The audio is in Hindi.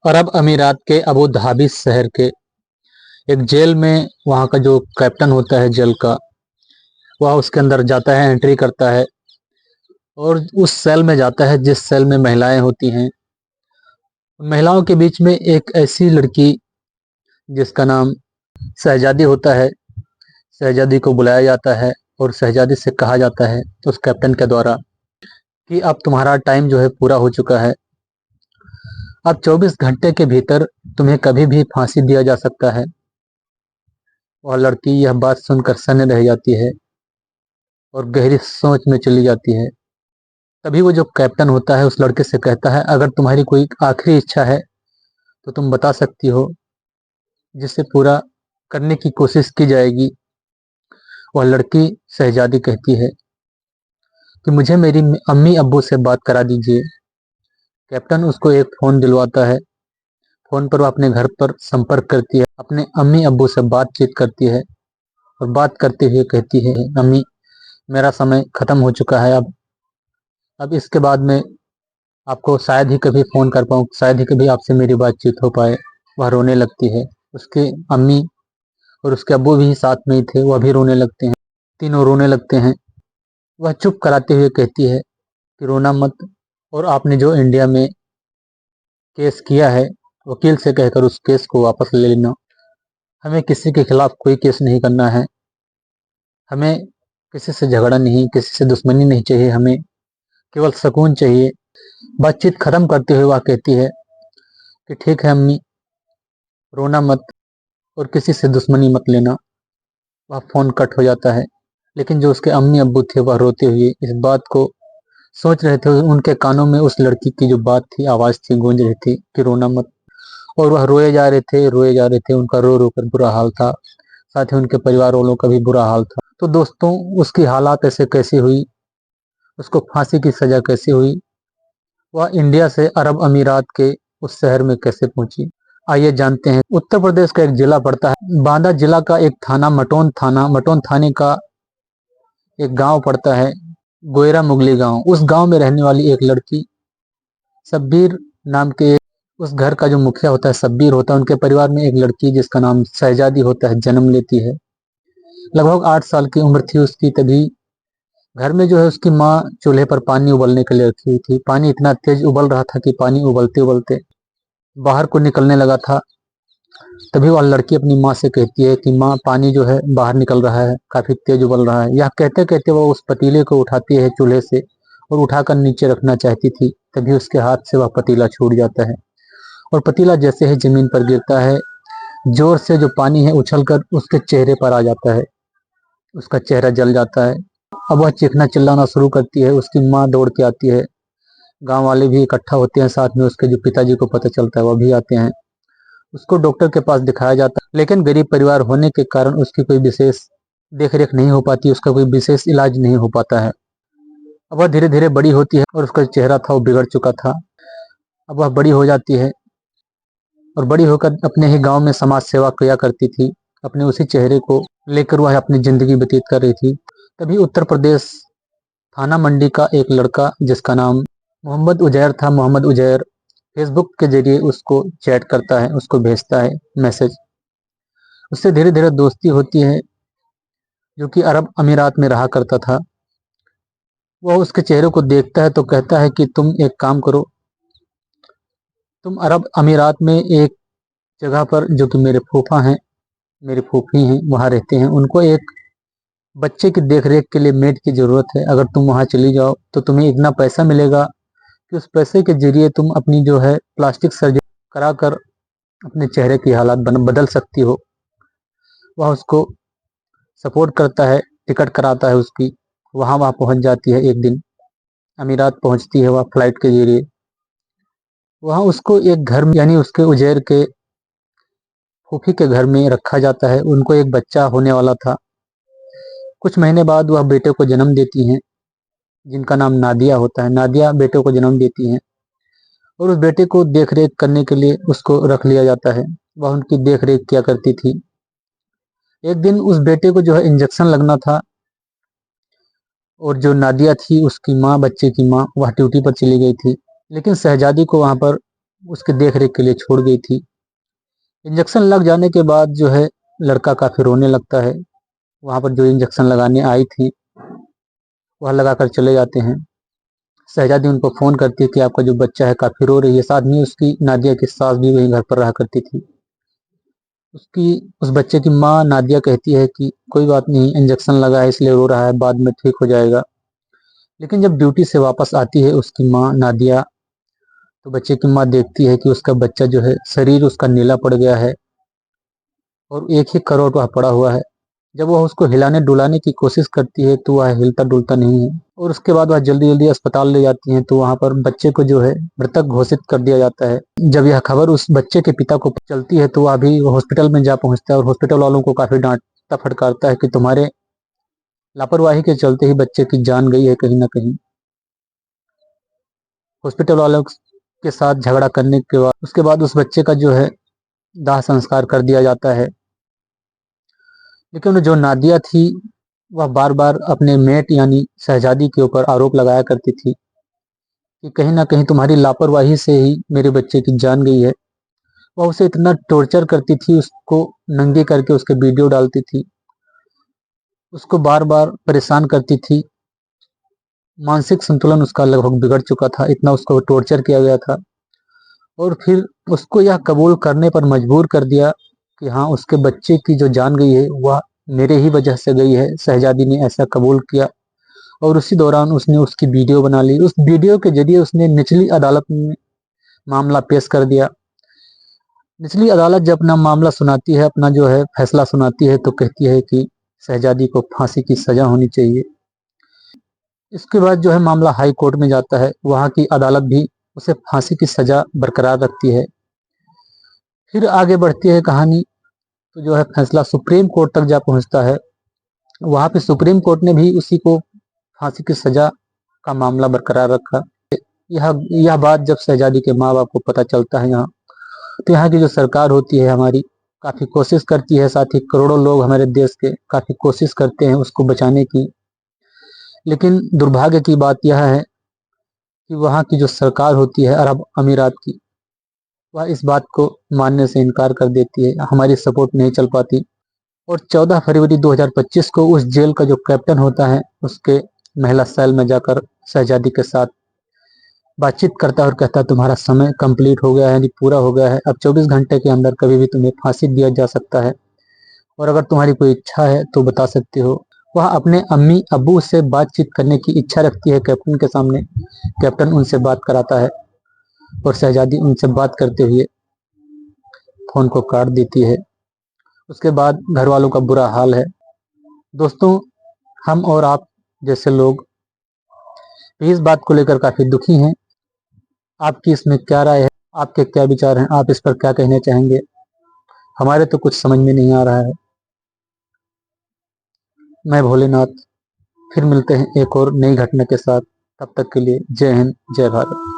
अरब अमीरात के अबू धाबी शहर के एक जेल में वहाँ का जो कैप्टन होता है जेल का, वह उसके अंदर जाता है, एंट्री करता है और उस सेल में जाता है जिस सेल में महिलाएं होती हैं। महिलाओं के बीच में एक ऐसी लड़की जिसका नाम शहजादी होता है। शहजादी को बुलाया जाता है और शहजादी से कहा जाता है उस कैप्टन के द्वारा कि अब तुम्हारा टाइम जो है पूरा हो चुका है। अब 24 घंटे के भीतर तुम्हें कभी भी फांसी दिया जा सकता है। वह लड़की यह बात सुनकर सन्न रह जाती है और गहरी सोच में चली जाती है। तभी वो जो कैप्टन होता है उस लड़के से कहता है, अगर तुम्हारी कोई आखिरी इच्छा है तो तुम बता सकती हो, जिसे पूरा करने की कोशिश की जाएगी। वह लड़की शहजादी कहती है कि मुझे मेरी अम्मी अब्बू से बात करा दीजिए। कैप्टन उसको एक फ़ोन दिलवाता है। फ़ोन पर वह अपने घर पर संपर्क करती है, अपने अम्मी अब्बू से बातचीत करती है और बात करते हुए कहती है, अम्मी मेरा समय ख़त्म हो चुका है। अब इसके बाद में आपको शायद ही कभी फ़ोन कर पाऊँ, शायद ही कभी आपसे मेरी बातचीत हो पाए। वह रोने लगती है। उसके अम्मी और उसके अब्बू भी साथ में ही थे, वह भी रोने लगते हैं। तीनों रोने लगते हैं। वह चुप कराते हुए कहती है कि रोना मत, और आपने जो इंडिया में केस किया है, वकील से कहकर उस केस को वापस ले लेना। हमें किसी के खिलाफ कोई केस नहीं करना है। हमें किसी से झगड़ा नहीं, किसी से दुश्मनी नहीं चाहिए। हमें केवल सुकून चाहिए। बातचीत खत्म करते हुए वह कहती है कि ठीक है अम्मी, रोना मत और किसी से दुश्मनी मत लेना। वह फ़ोन कट हो जाता है। लेकिन जो उसके अम्मी अब्बू थे वह रोते हुए इस बात को सोच रहे थे। उनके कानों में उस लड़की की जो बात थी, आवाज़ थी, गूंज रही थी कि रोना मत। और वह रोए जा रहे थे, रोए जा रहे थे। उनका रो रो कर बुरा हाल था। साथ ही उनके परिवार वालों का भी बुरा हाल था। तो दोस्तों, उसकी हालात ऐसे कैसी हुई, उसको फांसी की सज़ा कैसे हुई, वह इंडिया से अरब अमीरात के उस शहर में कैसे पहुंची, आइए जानते हैं। उत्तर प्रदेश का एक जिला पड़ता है, बांदा जिला का एक थाना मटोन थाने का एक गांव पड़ता है, गोयरा मुगली गांव। उस गांव में रहने वाली एक लड़की शब्बीर नाम के, उस घर का जो मुखिया होता है शब्बीर होता है। उनके परिवार में एक लड़की जिसका नाम शहजादी होता है जन्म लेती है। लगभग 8 साल की उम्र थी उसकी। तभी घर में जो है उसकी माँ चूल्हे पर पानी उबलने के लिए रखी हुई थी। पानी इतना तेज उबल रहा था कि पानी उबलते उबलते बाहर को निकलने लगा था। तभी वह लड़की अपनी माँ से कहती है कि माँ, पानी जो है बाहर निकल रहा है, काफी तेज उबल रहा है। यह कहते कहते वो उस पतीले को उठाती है चूल्हे से और उठाकर नीचे रखना चाहती थी। तभी उसके हाथ से वह पतीला छूट जाता है और पतीला जैसे ही जमीन पर गिरता है, जोर से जो पानी है उछलकर उसके चेहरे पर आ जाता है। उसका चेहरा जल जाता है। अब वह चीखना चिल्लाना शुरू करती है। उसकी माँ दौड़ के आती है। गांव वाले भी इकट्ठा होते हैं। साथ में उसके जो पिताजी को पता चलता है वह भी आते हैं। उसको डॉक्टर के पास दिखाया जाता है, लेकिन गरीब परिवार होने के कारण उसकी कोई विशेष देख रेख नहीं हो पाती, उसका कोई विशेष इलाज नहीं हो पाता है। अब वह धीरे धीरे बड़ी होती है और उसका चेहरा था वो बिगड़ चुका था। अब वह बड़ी हो जाती है और बड़ी होकर अपने ही गांव में समाज सेवा किया करती थी। अपने उसी चेहरे को लेकर वह अपनी जिंदगी व्यतीत कर रही थी। तभी उत्तर प्रदेश थाना मंडी का एक लड़का जिसका नाम मोहम्मद उजैर था, मोहम्मद उजैर फेसबुक के जरिए उसको चैट करता है, उसको भेजता है मैसेज। उससे धीरे धीरे दोस्ती होती है। जो कि अरब अमीरात में रहा करता था, वह उसके चेहरे को देखता है तो कहता है कि तुम एक काम करो, तुम अरब अमीरात में एक जगह पर, जो कि मेरे फूफा हैं, मेरी फूफी हैं, वहाँ रहते हैं। उनको एक बच्चे की देख रेख के लिए मेड की ज़रूरत है। अगर तुम वहाँ चली जाओ तो तुम्हें इतना पैसा मिलेगा कि उस पैसे के जरिए तुम अपनी जो है प्लास्टिक सर्जरी करा कर अपने चेहरे की हालात बदल सकती हो। वह उसको सपोर्ट करता है, टिकट कराता है उसकी। वह पहुंच जाती है। एक दिन अमीरात पहुंचती है वह फ्लाइट के जरिए। वहाँ उसको एक घर में, यानी उसके उजैर के फूफी के घर में रखा जाता है। उनको एक बच्चा होने वाला था। कुछ महीने बाद वह बेटे को जन्म देती हैं, जिनका नाम नादिया होता है। नादिया बेटे को जन्म देती हैं और उस बेटे को देख रेख करने के लिए उसको रख लिया जाता है। वह उनकी देख रेख किया करती थी। एक दिन उस बेटे को जो है इंजेक्शन लगना था और जो नादिया थी, उसकी माँ, बच्चे की माँ, वह ड्यूटी पर चली गई थी। लेकिन शहजादी को वहाँ पर उसके देख रेख के लिए छोड़ गई थी। इंजेक्शन लग जाने के बाद जो है लड़का काफ़ी रोने लगता है। वहाँ पर जो इंजेक्शन लगाने आई थी वह लगाकर चले जाते हैं। शहजादी उनको फ़ोन करती है कि आपका जो बच्चा है काफ़ी रो रही है। साथ में उसकी नादिया की सास भी वहीं घर पर रहा करती थी। उसकी उस बच्चे की माँ नादिया कहती है कि कोई बात नहीं, इंजेक्शन लगा है इसलिए रो रहा है, बाद में ठीक हो जाएगा। लेकिन जब ड्यूटी से वापस आती है उसकी माँ नादिया, तो बच्चे की माँ देखती है कि उसका बच्चा जो है शरीर उसका नीला पड़ गया है और एक ही करवट वह पड़ा हुआ है। जब वह उसको हिलाने डुलाने की कोशिश करती है तो वह हिलता डुलता नहीं है और उसके बाद वह जल्दी जल्दी अस्पताल ले जाती हैं, तो वहाँ पर बच्चे को जो है मृतक घोषित कर दिया जाता है। जब यह खबर उस बच्चे के पिता को चलती है तो वह भी हॉस्पिटल में जा पहुँचता है और हॉस्पिटल वालों को काफ़ी डांटता फटकारता है कि तुम्हारे लापरवाही के चलते ही बच्चे की जान गई है कहीं ना कहीं। हॉस्पिटल वालों के साथ झगड़ा करने के बाद उसके बाद उस बच्चे का जो है दाह संस्कार कर दिया जाता है। लेकिन जो नादिया थी वह बार बार अपने मेट यानी शहजादी के ऊपर आरोप लगाया करती थी कि कहीं ना कहीं तुम्हारी लापरवाही से ही मेरे बच्चे की जान गई है। वह उसे इतना टॉर्चर करती थी, उसको नंगे करके उसके वीडियो डालती थी, उसको बार बार परेशान करती थी। मानसिक संतुलन उसका लगभग बिगड़ चुका था, इतना उसको टॉर्चर किया गया था। और फिर उसको यह कबूल करने पर मजबूर कर दिया कि हाँ, उसके बच्चे की जो जान गई है वह मेरे ही वजह से गई है। शहजादी ने ऐसा कबूल किया और उसी दौरान उसने उसकी वीडियो बना ली। उस वीडियो के जरिए उसने निचली अदालत में मामला पेश कर दिया। निचली अदालत जब अपना मामला सुनाती है, अपना जो है फैसला सुनाती है, तो कहती है कि शहजादी को फांसी की सजा होनी चाहिए। इसके बाद जो है मामला हाई कोर्ट में जाता है, वहाँ की अदालत भी उसे फांसी की सजा बरकरार रखती है। फिर आगे बढ़ती है कहानी, तो जो है फैसला सुप्रीम कोर्ट तक जा पहुँचता है। वहाँ पे सुप्रीम कोर्ट ने भी उसी को फांसी की सजा का मामला बरकरार रखा। यह बात जब शहजादी के माँ बाप को पता चलता है यहाँ, तो यहाँ की जो सरकार होती है हमारी काफ़ी कोशिश करती है, साथ ही करोड़ों लोग हमारे देश के काफ़ी कोशिश करते हैं उसको बचाने की। लेकिन दुर्भाग्य की बात यह है कि वहाँ की जो सरकार होती है अरब अमीरात की, वह इस बात को मानने से इनकार कर देती है, हमारी सपोर्ट नहीं चल पाती। और 14 फरवरी 2025 को उस जेल का जो कैप्टन होता है उसके महिला सेल में जाकर शहजादी के साथ बातचीत करता है और कहता है तुम्हारा समय कंप्लीट हो गया है, यानी पूरा हो गया है। अब 24 घंटे के अंदर कभी भी तुम्हें फांसी दिया जा सकता है और अगर तुम्हारी कोई इच्छा है तो बता सकते हो। वह अपने अम्मी अब्बू से बातचीत करने की इच्छा रखती है कैप्टन के सामने। कैप्टन उनसे बात कराता है और शहजादी उनसे बात करते हुए फ़ोन को काट देती है। उसके बाद घर वालों का बुरा हाल है। दोस्तों, हम और आप जैसे लोग इस बात को लेकर काफ़ी दुखी हैं। आपकी इसमें क्या राय है? आपके क्या विचार हैं? आप इस पर क्या कहना चाहेंगे? हमारे तो कुछ समझ में नहीं आ रहा है। मैं भोलेनाथ, फिर मिलते हैं एक और नई घटना के साथ। तब तक के लिए जय हिंद, जय भारत।